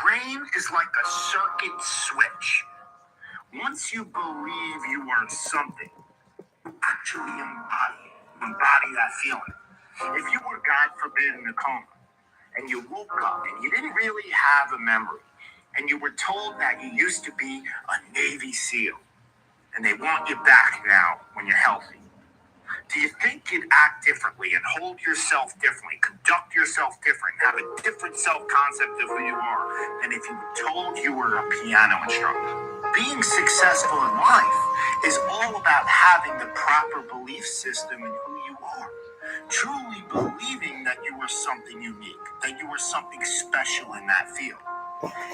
brain is like a circuit switch. Once you believe you are something, you actually embody that feeling. If you were, God forbid, in a coma, and you woke up and you didn't really have a memory, and you were told that you used to be a Navy SEAL, and they want you back now when you're healthy, do you think you'd act differently and hold yourself differently, conduct yourself different, have a different self-concept of who you are than if you were told you were a piano instructor? Being successful in life is all about having the proper belief system in who you are. Truly believing that you are something unique, that you are something special in that field.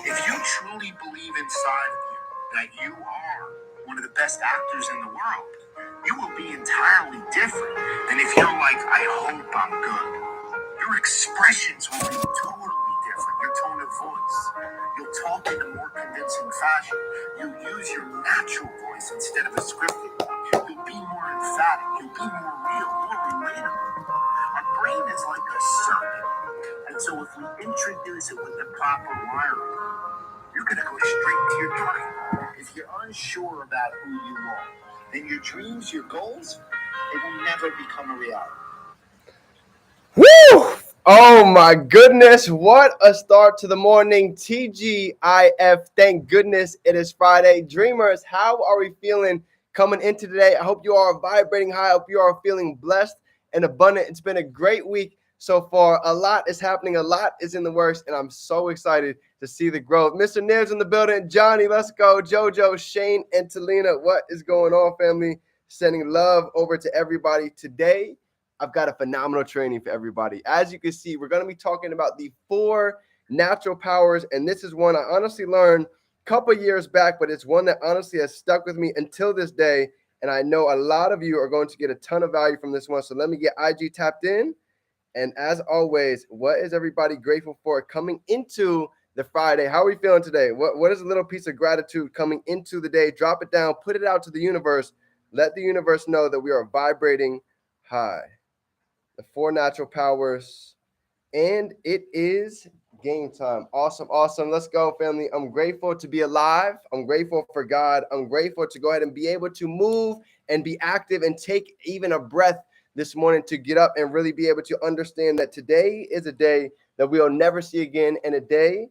If you truly believe inside of you that you are one of the best actors in the world, you will be entirely different than if you're like, I hope I'm good. Your expressions will be totally different. Your tone of voice. You'll talk in a more convincing fashion. You'll use your natural voice instead of a scripted one. You'll be more emphatic. You'll be more real, more relatable. Our brain is like a circuit. And so if we introduce it with the proper wiring, you're going to go straight to your dream. If you're unsure about who you are, then your dreams, your goals, they will never become a reality. Woo! Oh my goodness, what a start to the morning. TGIF, thank goodness it is Friday. Dreamers, how are we feeling coming into today? I hope you are vibrating high. I hope you are feeling blessed and abundant. It's been a great week so far. A lot is happening, a lot is in the works, and I'm so excited to see the growth. Mr. Nibs in the building. Johnny, let's go. JoJo, Shane, and Talina, what is going on, family? Sending love over to everybody today. I've got a phenomenal training for everybody. As you can see, we're going to be talking about the 4 natural powers, and this is one I honestly learned a couple years back, but it's one that honestly has stuck with me until this day, and I know a lot of you are going to get a ton of value from this one. So let me get IG tapped in, and as always, what is everybody grateful for coming into the Friday? How are we feeling today? What is a little piece of gratitude coming into the day? Drop it down, put it out to the universe. Let the universe know that we are vibrating high. The 4 natural powers, and it is game time. Awesome, awesome. Let's go, family. I'm grateful to be alive. I'm grateful for God. I'm grateful to go ahead and be able to move and be active and take even a breath this morning to get up and really be able to understand that today is a day that we'll never see again, and a day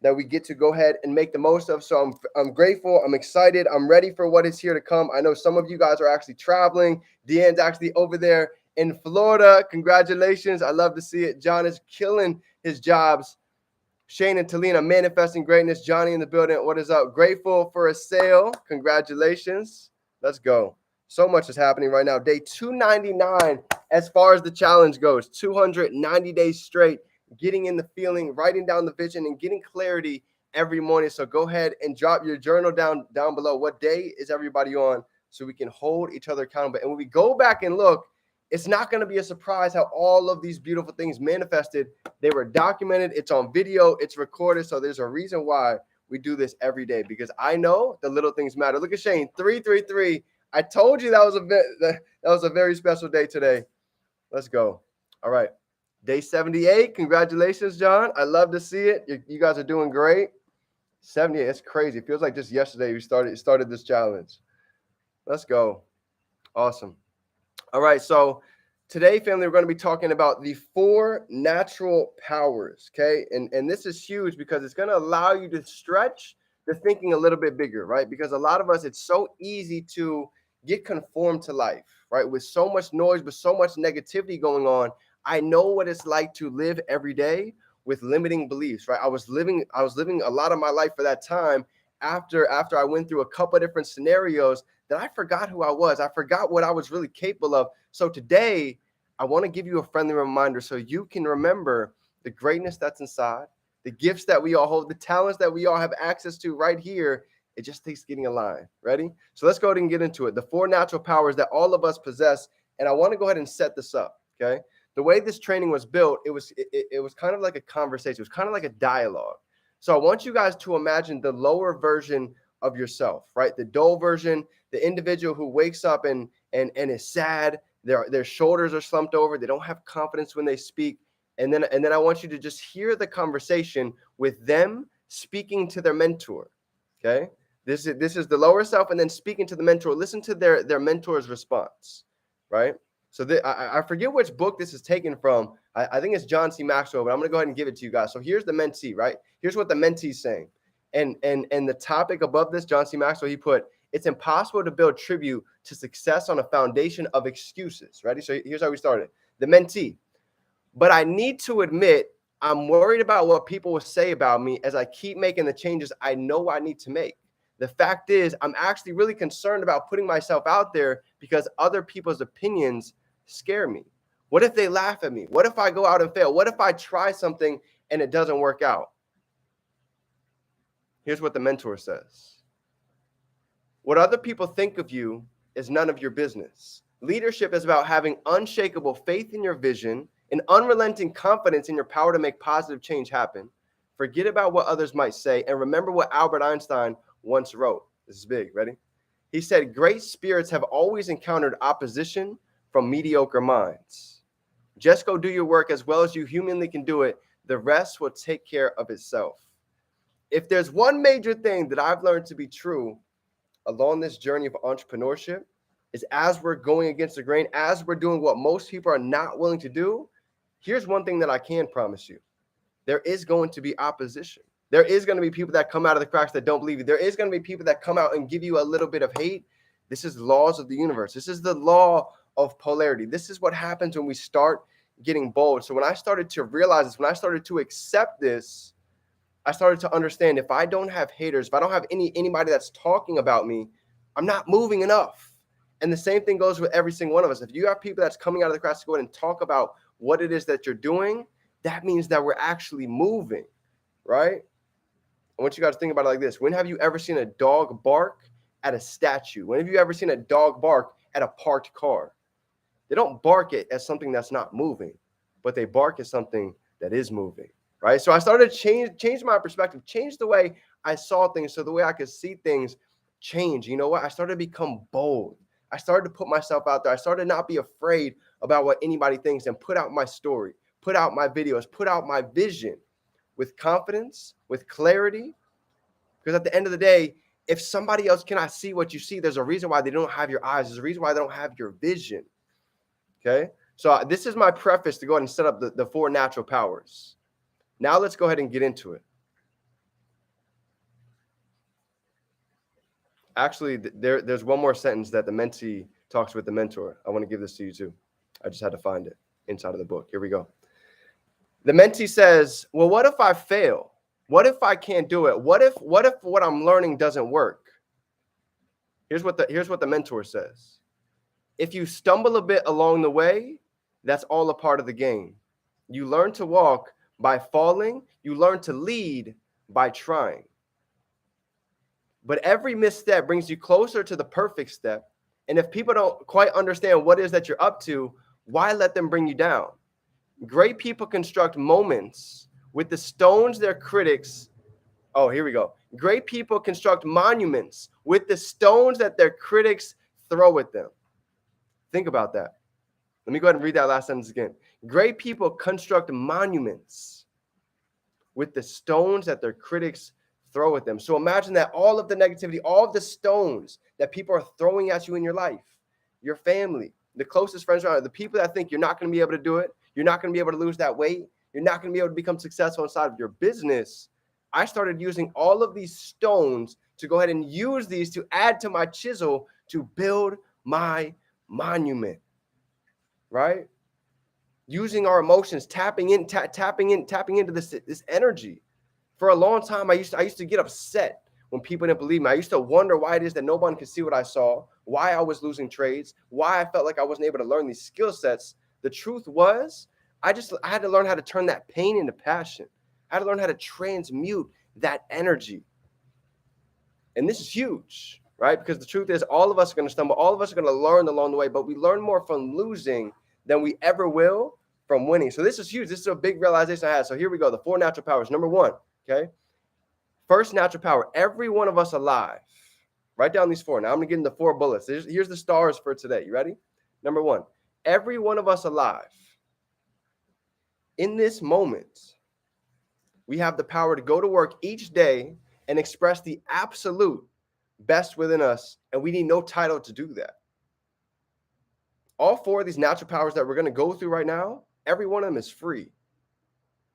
that we get to go ahead and make the most of. So I'm grateful. I'm excited. I'm ready for what is here to come. I know some of you guys are actually traveling. Deanne's actually over there in Florida. Congratulations. I love to see it. John is killing his jobs. Shane and Talina manifesting greatness. Johnny in the building. What is up? Grateful for a sale. Congratulations. Let's go. So much is happening right now. Day 299 as far as the challenge goes. 290 days straight. Getting in the feeling, writing down the vision, and getting clarity every morning. So go ahead and drop your journal down below. What day is everybody on so we can hold each other accountable? And when we go back and look, it's not going to be a surprise how all of these beautiful things manifested. They were documented. It's on video. It's recorded. So there's a reason why we do this every day, because I know the little things matter. Look at Shane, 333. I told you that was a very special day today. Let's go. All right. Day 78. Congratulations, John. I love to see it. You guys are doing great. 78. It's crazy. It feels like just yesterday we started this challenge. Let's go. Awesome. All right. So today, family, we're going to be talking about the 4 natural powers. Okay. And this is huge because it's going to allow you to stretch the thinking a little bit bigger, right? Because a lot of us, it's so easy to get conformed to life, right? With so much noise, with so much negativity going on. I know what it's like to live every day with limiting beliefs, right? I was living a lot of my life for that time after I went through a couple of different scenarios that I forgot who I was. I forgot what I was really capable of. So today, I want to give you a friendly reminder so you can remember the greatness that's inside, the gifts that we all hold, the talents that we all have access to right here. It just takes getting aligned. Ready? So let's go ahead and get into it. The 4 natural powers that all of us possess. And I want to go ahead and set this up. Okay. The way this training was built, it was kind of like a conversation. It was kind of like a dialogue. So I want you guys to imagine the lower version of yourself, right? The dull version, the individual who wakes up and is sad. Their shoulders are slumped over. They don't have confidence when they speak. And then I want you to just hear the conversation with them speaking to their mentor. Okay. This is the lower self, and then speaking to the mentor. Listen to their mentor's response, right? So I forget which book this is taken from. I think it's John C. Maxwell, but I'm going to go ahead and give it to you guys. So here's the mentee, right? Here's what the mentee's saying. And the topic above this, John C. Maxwell, he put, it's impossible to build tribute to success on a foundation of excuses. Ready? So here's how we started. The mentee. But I need to admit, I'm worried about what people will say about me as I keep making the changes I know I need to make. The fact is, I'm actually really concerned about putting myself out there because other people's opinions scare me. What if they laugh at me? What if I go out and fail? What if I try something and it doesn't work out? Here's what the mentor says. What other people think of you is none of your business. Leadership is about having unshakable faith in your vision and unrelenting confidence in your power to make positive change happen. Forget about what others might say and remember what Albert Einstein once wrote. This is big. Ready? He said, great spirits have always encountered opposition from mediocre minds. Just go do your work as well as you humanly can do it. The rest will take care of itself. If there's one major thing that I've learned to be true along this journey of entrepreneurship, is as we're going against the grain, as we're doing what most people are not willing to do, here's one thing that I can promise you. There is going to be opposition. There is going to be people that come out of the cracks that don't believe you. There is going to be people that come out and give you a little bit of hate. This is laws of the universe. This is the law of polarity. This is what happens when we start getting bold. So when I started to realize this, when I started to accept this, I started to understand if I don't have haters, if I don't have anybody that's talking about me, I'm not moving enough. And the same thing goes with every single one of us. If you have people that's coming out of the cracks to go ahead and talk about what it is that you're doing, that means that we're actually moving, right? I want you guys to think about it like this. When have you ever seen a dog bark at a statue? When have you ever seen a dog bark at a parked car? They don't bark it as something that's not moving, but they bark at something that is moving, right? So I started to change my perspective, change the way I saw things, so the way I could see things change. You know what? I started to become bold. I started to put myself out there. I started to not be afraid about what anybody thinks and put out my story, put out my videos, put out my vision with confidence, with clarity. Because at the end of the day, if somebody else cannot see what you see, there's a reason why they don't have your eyes. There's a reason why they don't have your vision. Okay? So this is my preface to go ahead and set up the 4 natural powers. Now let's go ahead and get into it. Actually, there's one more sentence that the mentee talks with the mentor. I want to give this to you too. I just had to find it inside of the book. Here we go. The mentee says, well, what if I fail? What if I can't do it? What if what I'm learning doesn't work? Here's what the mentor says. If you stumble a bit along the way, that's all a part of the game. You learn to walk by falling. You learn to lead by trying. But every misstep brings you closer to the perfect step. And if people don't quite understand what it is that you're up to, why let them bring you down? Great people construct moments with the stones their critics. Oh, here we go. Great people construct monuments with the stones that their critics throw at them. Think about that. Let me go ahead and read that last sentence again. Great people construct monuments with the stones that their critics throw at them. So imagine that all of the negativity, all of the stones that people are throwing at you in your life, your family, the closest friends around, the people that think you're not going to be able to do it, you're not going to be able to lose that weight, you're not going to be able to become successful inside of your business. I started using all of these stones to go ahead and use these to add to my chisel to build my monument, right? Using our emotions, tapping into this energy. For a long time, I used to get upset when people didn't believe me. I used to wonder why it is that no one could see what I saw, why I was losing trades, why I felt like I wasn't able to learn these skill sets. The truth was, I had to learn how to turn that pain into passion. I had to learn how to transmute that energy. And this is huge, right? Because the truth is, all of us are going to stumble. All of us are going to learn along the way, but we learn more from losing than we ever will from winning. So this is huge. This is a big realization I had. So here we go. The 4 natural powers. Number 1. Okay. First natural power, every one of us alive. Write down these 4. Now I'm going to get into 4 bullets. Here's the stars for today. You ready? Number 1, every one of us alive In this moment, we have the power to go to work each day and express the absolute best within us, and we need no title to do that. All four of these natural powers that we're going to go through right now, every one of them is free.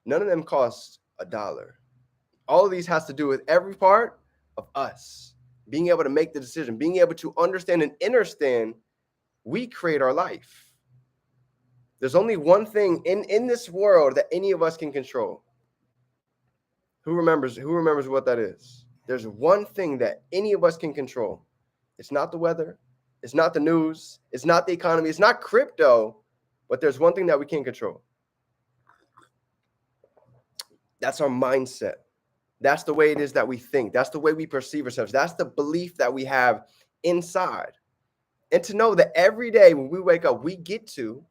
None of them costs $1. All of these has to do with every part of us being able to make the decision, being able to understand and understand we create our life. There's only one thing in this world that any of us can control. Who remembers what that is? There's one thing that any of us can control. It's not the weather. It's not the news. It's not the economy. It's not crypto. But there's one thing that we can't control. That's our mindset. That's the way it is that we think. That's the way we perceive ourselves. That's the belief that we have inside. And to know that every day when we wake up, we get to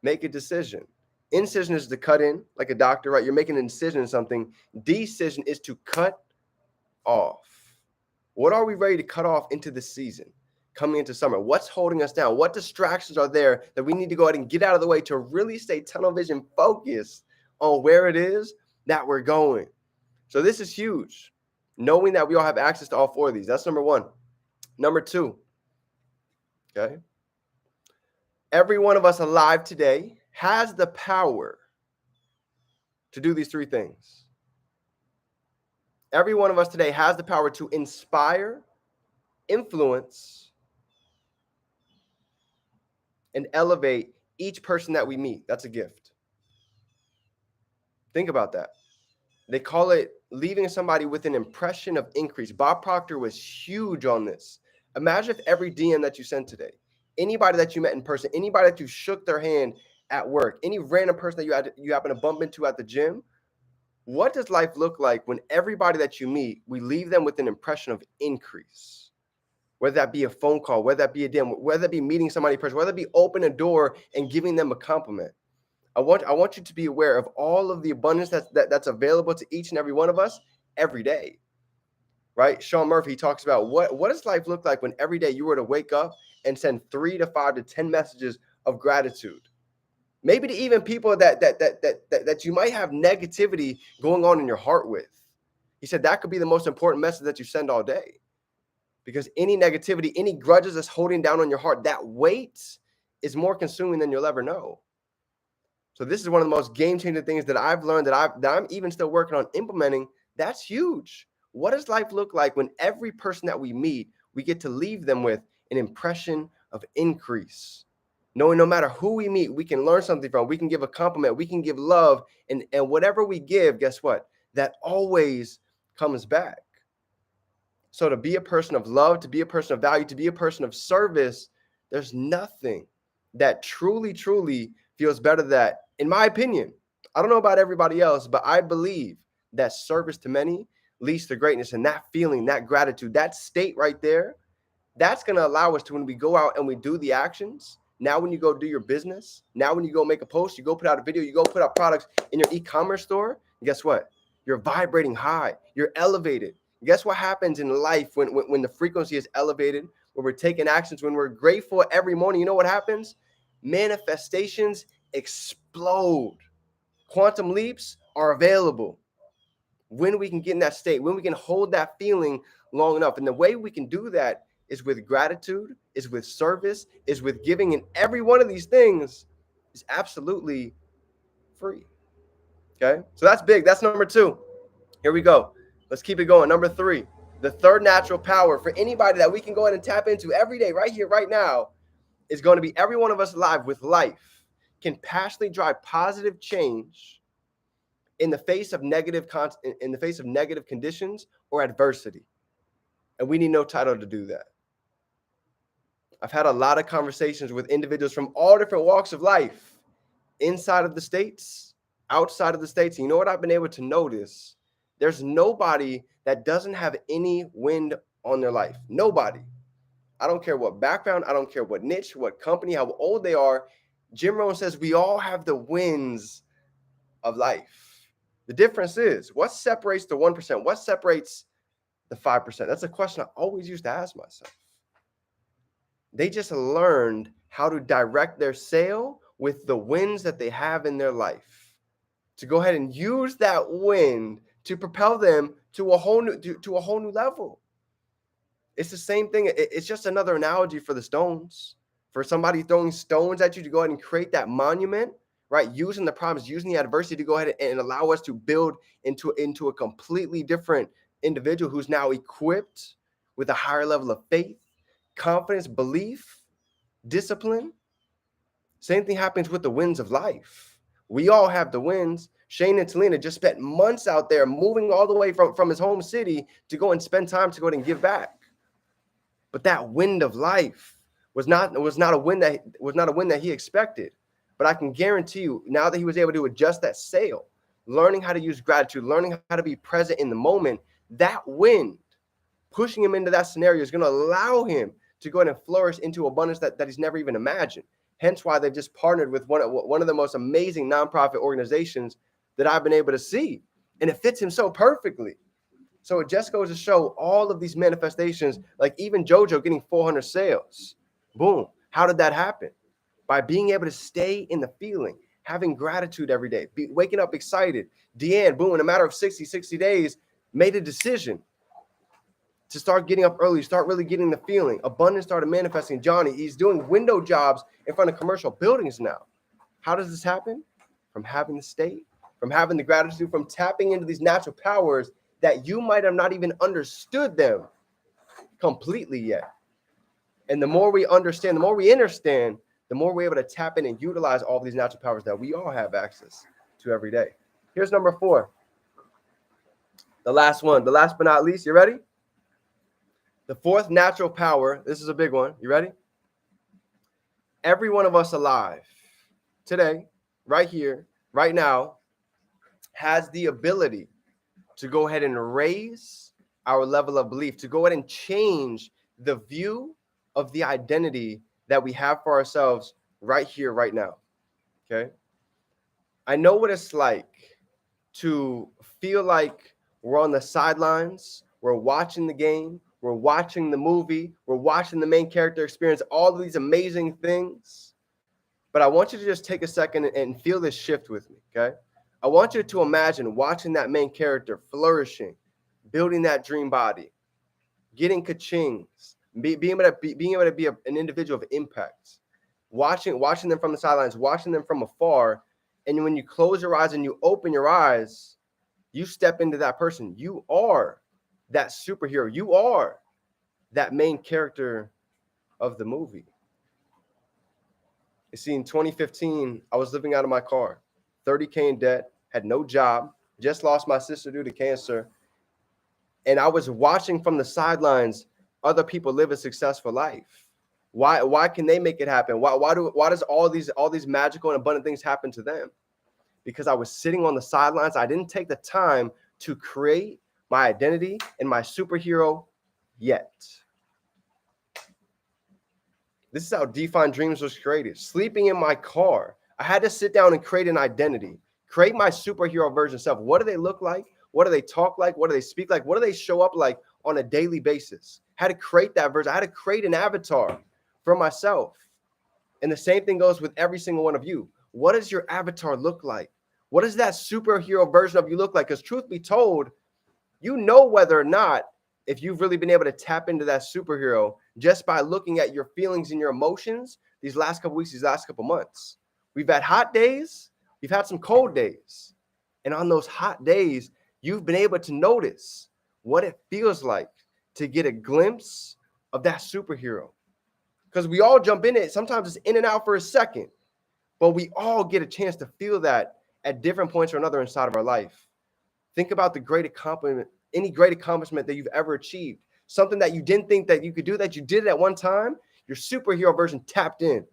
make a decision. Incision is to cut in, like a doctor, right? You're making an incision in something. Decision is to cut off. What are we ready to cut off into the season, coming into summer? What's holding us down? What distractions are there that we need to go ahead and get out of the way to really stay tunnel vision focused on where it is that we're going? So this is huge, knowing that we all have access to all four of these. That's number one. Number two, okay? Every one of us alive today has the power to do these three things. Every one of us today has the power to inspire, influence, and elevate each person that we meet. That's a gift. Think about that. They call it leaving somebody with an impression of increase. Bob Proctor was huge on this. Imagine if every DM that you sent today, anybody that you met in person, anybody that you shook their hand at work, any random person that you happen to bump into at the gym, what does life look like when everybody that you meet, we leave them with an impression of increase? Whether that be a phone call, whether that be a DM, whether that be meeting somebody in person, whether that be opening a door and giving them a compliment. I want you to be aware of all of the abundance that's available to each and every one of us every day, right? Sean Murphy talks about what does life look like when every day you were to wake up and send 3 to 5 to 10 messages of gratitude, maybe to even people that you might have negativity going on in your heart with. He said that could be the most important message that you send all day, because any negativity, any grudges that's holding down on your heart, that weight is more consuming than you'll ever know. So this is one of the most game-changing things that I've learned that I'm even still working on implementing. That's huge. What does life look like when every person that we meet, we get to leave them with an impression of increase? Knowing no matter who we meet, we can learn something from, we can give a compliment, we can give love, and whatever we give, guess what? That always comes back. So to be a person of love, to be a person of value, to be a person of service, there's nothing that truly, truly feels better than, in my opinion, I don't know about everybody else, but I believe that service to many leads to greatness. And that feeling, that gratitude, that state right there, that's going to allow us to, when we go out and we do the actions, now when you go do your business, now when you go make a post, you go put out a video, you go put out products in your e-commerce store, guess what? You're vibrating high. You're elevated. Guess what happens in life when the frequency is elevated, when we're taking actions, when we're grateful every morning? You know what happens? Manifestations explode. Quantum leaps are available when we can get in that state, when we can hold that feeling long enough. And the way we can do that is with gratitude, is with service, is with giving. And every one of these things is absolutely free. Okay, so that's big. That's number two. Here we go. Let's keep it going. Number three, the third natural power for anybody that we can go ahead and tap into every day, right here, right now, is going to be every one of us alive with life can passionately drive positive change in the face of negative conditions or adversity. And we need no title to do that. I've had a lot of conversations with individuals from all different walks of life, inside of the states, outside of the states. And you know what I've been able to notice? There's nobody that doesn't have any wind on their life. Nobody. I don't care what background, I don't care what niche, what company, how old they are. Jim Rohn says we all have the winds of life. The difference is, what separates the 1%? What separates the 5%? That's a question I always used to ask myself. They just learned how to direct their sail with the winds that they have in their life. to go ahead and use that wind to propel them to a whole new level. It's the same thing. It's just another analogy for the stones. For somebody throwing stones at you to go ahead and create that monument, right? Using the problems, using the adversity to go ahead and allow us to build into a completely different individual who's now equipped with a higher level of faith, confidence, belief, discipline. Same thing happens with the winds of life. We all have the winds. Shane and Talina just spent months out there moving all the way from his home city to go and spend time to go ahead and give back. But that wind of life was not a wind that he expected. But I can guarantee you, now that he was able to adjust that sail, learning how to use gratitude, learning how to be present in the moment, that wind pushing him into that scenario is going to allow him to go ahead and flourish into abundance that he's never even imagined. Hence why they've just partnered with one of the most amazing nonprofit organizations that I've been able to see. And it fits him so perfectly. So it just goes to show all of these manifestations, like even JoJo getting 400 sales. Boom. How did that happen? By being able to stay in the feeling, having gratitude every day, waking up excited. Deanne, boom, in a matter of 60 days, made a decision to start getting up early, start really getting the feeling. Abundance started manifesting. Johnny, he's doing window jobs in front of commercial buildings now. How does this happen? From having the state, from having the gratitude, from tapping into these natural powers that you might have not even understood them completely yet. And the more we understand, the more we understand, the more we're able to tap in and utilize all these natural powers that we all have access to every day. Here's number 4. The last one, the last but not least. You ready? The 4th natural power. This is a big one. You ready? Every one of us alive today, right here, right now, has the ability to go ahead and raise our level of belief, to go ahead and change the view of the identity that we have for ourselves right here, right now. Okay. I know what it's like to feel like we're on the sidelines, we're watching the game, we're watching the movie, we're watching the main character experience all of these amazing things. But I want you to just take a second and feel this shift with me. Okay. I want you to imagine watching that main character flourishing, building that dream body, getting ka-chings, being able to be an individual of impact, watching them from the sidelines, watching them from afar. And when you close your eyes and you open your eyes, you step into that person. You are that superhero. You are that main character of the movie. You see, in 2015, I was living out of my car, $30K in debt, had no job, just lost my sister due to cancer. And I was watching from the sidelines other people live a successful life. Why can they make it happen? Why does all these magical and abundant things happen to them? Because I was sitting on the sidelines. I didn't take the time to create my identity and my superhero yet. This is how Define Dreams was created. Sleeping in my car, I had to sit down and create an identity, create my superhero version self. What do they look like? What do they talk like? What do they speak like? What do they show up like on a daily basis? I had to create that version. I had to create an avatar for myself. And the same thing goes with every single one of you. What does your avatar look like? What does that superhero version of you look like? Because truth be told, you know whether or not if you've really been able to tap into that superhero just by looking at your feelings and your emotions these last couple weeks, these last couple months. We've had hot days. We've had some cold days. And on those hot days, you've been able to notice what it feels like to get a glimpse of that superhero. Because we all jump in it. Sometimes it's in and out for a second. But we all get a chance to feel that at different points or another inside of our life. Think about the great accomplishment, any great accomplishment that you've ever achieved. Something that you didn't think that you could do, that you did it at one time. Your superhero version tapped in.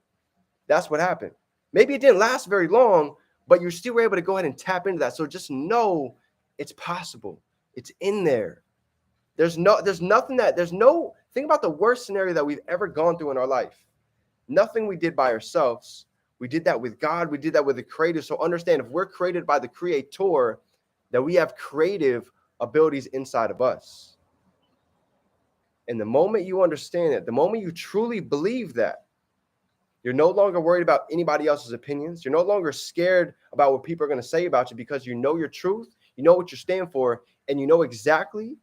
That's what happened. Maybe it didn't last very long, but you still were able to go ahead and tap into that. So just know it's possible. It's in there. Think about the worst scenario that we've ever gone through in our life. Nothing we did by ourselves. We did that with God. We did that with the Creator. So understand, if we're created by the Creator, that we have creative abilities inside of us. And the moment you understand it, the moment you truly believe that, You're no longer worried about anybody else's opinions. You're no longer scared about what people are going to say about you because you know your truth, you know what you stand for, and you know exactly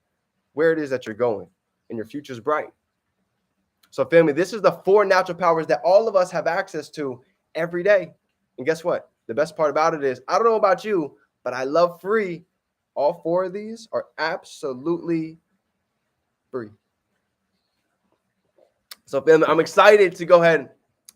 where it is that you're going, and your future's bright. So, family, this is the 4 natural powers that all of us have access to every day. And guess what? The best part about it is, I don't know about you, but I love free. All 4 of these are absolutely free. So, family, I'm excited to go ahead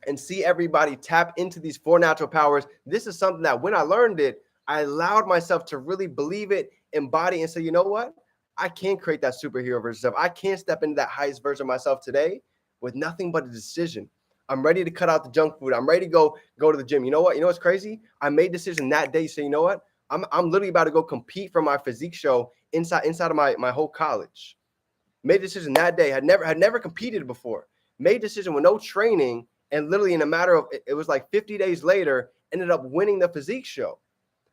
and see everybody tap into these 4 natural powers. This is something that when I learned it, I allowed myself to really believe it, embody, and say, you know what? I can create that superhero version of myself. I can step into that highest version of myself today with nothing but a decision. I'm ready to cut out the junk food. I'm ready to go to the gym. You know what? You know what's crazy? I made a decision that day. So you know what? I'm literally about to go compete for my physique show inside of my whole college. Made a decision that day. Had never competed before. Made a decision with no training, and literally in a matter of, it was like 50 days later, ended up winning the physique show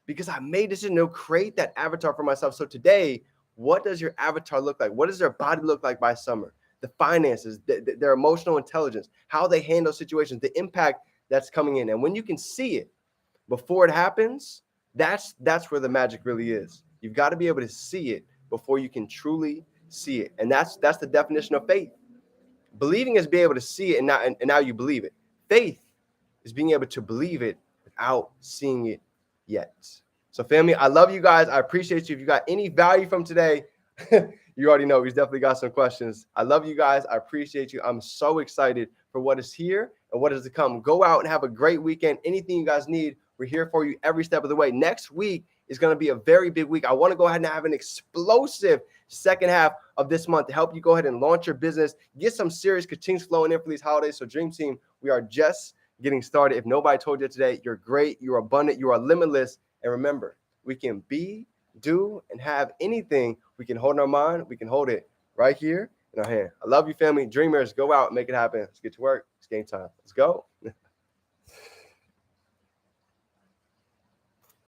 because I made a decision to create that avatar for myself. So today, what does your avatar look like? What does their body look like by summer? The finances, their emotional intelligence, how they handle situations, the impact that's coming in. And when you can see it before it happens, that's where the magic really is. You've got to be able to see it before you can truly see it. And that's the definition of faith. Believing is being able to see it, and now you believe it. Faith is being able to believe it without seeing it yet. So, family, I love you guys. I appreciate you. If you got any value from today, you already know we've definitely got some questions. I love you guys. I appreciate you. I'm so excited for what is here and what is to come. Go out and have a great weekend. Anything you guys need, we're here for you every step of the way. Next week is going to be a very big week. I want to go ahead and have an explosive second half of this month to help you go ahead and launch your business, get some serious continues flowing in for these holidays. So, Dream Team, we are just getting started. If nobody told you today, you're great, you're abundant, you are limitless. And remember, we can be, do, and have anything we can hold in our mind. We can hold it right here in our hand. I love you, family. Dreamers, go out and make it happen. Let's get to work. It's game time. Let's go.